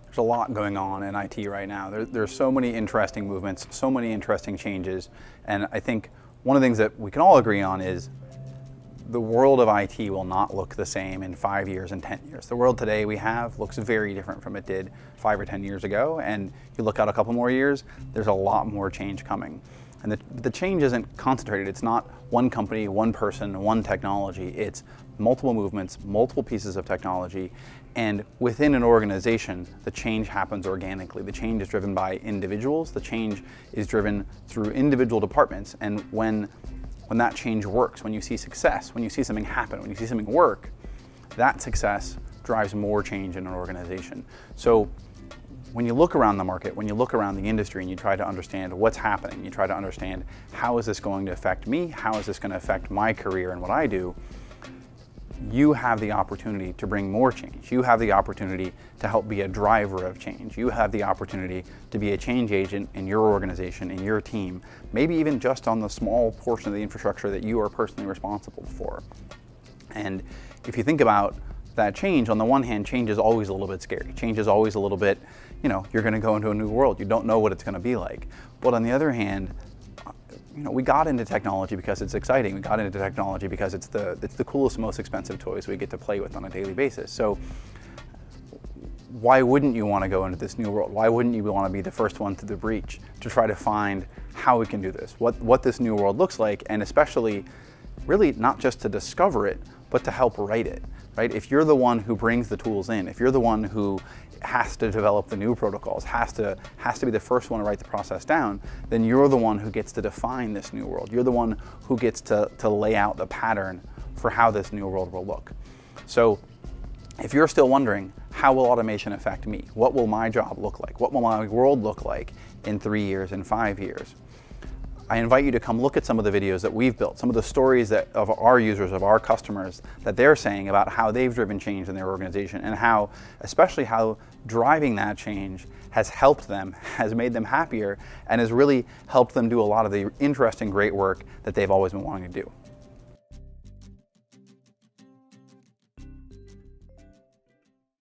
There's a lot going on in IT right now. There's so many interesting movements, so many interesting changes, and I think one of the things that we can all agree on is the world of IT will not look the same in 5 years and 10 years. The world today we have looks very different from it did 5 or 10 years ago, and you look out a couple more years, there's a lot more change coming. And the change isn't concentrated. It's not one company, one person, one technology. It's multiple movements, multiple pieces of technology, and within an organization, the change happens organically. The change is driven by individuals. The change is driven through individual departments. And when that change works, when you see success, when you see something happen, when you see something work, that success drives more change in an organization. So when you look around the market, when you look around the industry and you try to understand what's happening, you try to understand how is this going to affect me, how is this going to affect my career and what I do, you have the opportunity to bring more change. You have the opportunity to help be a driver of change. You have the opportunity to be a change agent in your organization, in your team, maybe even just on the small portion of the infrastructure that you are personally responsible for. And if you think about that change, on the one hand, change is always a little bit scary. Change is always a little bit, you're going to go into a new world. You don't know what it's going to be like. But on the other hand, we got into technology because it's exciting. We got into technology because it's the coolest, most expensive toys we get to play with on a daily basis. So why wouldn't you want to go into this new world? Why wouldn't you want to be the first one through the breach to try to find how we can do this, what this new world looks like, and especially really not just to discover it, but to help write it, right? If you're the one who brings the tools in, if you're the one who has to develop the new protocols, has to be the first one to write the process down, then you're the one who gets to define this new world. You're the one who gets to lay out the pattern for how this new world will look. So if you're still wondering, how will automation affect me? What will my job look like? What will my world look like in 3 years, in 5 years? I invite you to come look at some of the videos that we've built, some of the stories of our users, of our customers, that they're saying about how they've driven change in their organization and how, especially how driving that change has helped them, has made them happier, and has really helped them do a lot of the interesting, great work that they've always been wanting to do.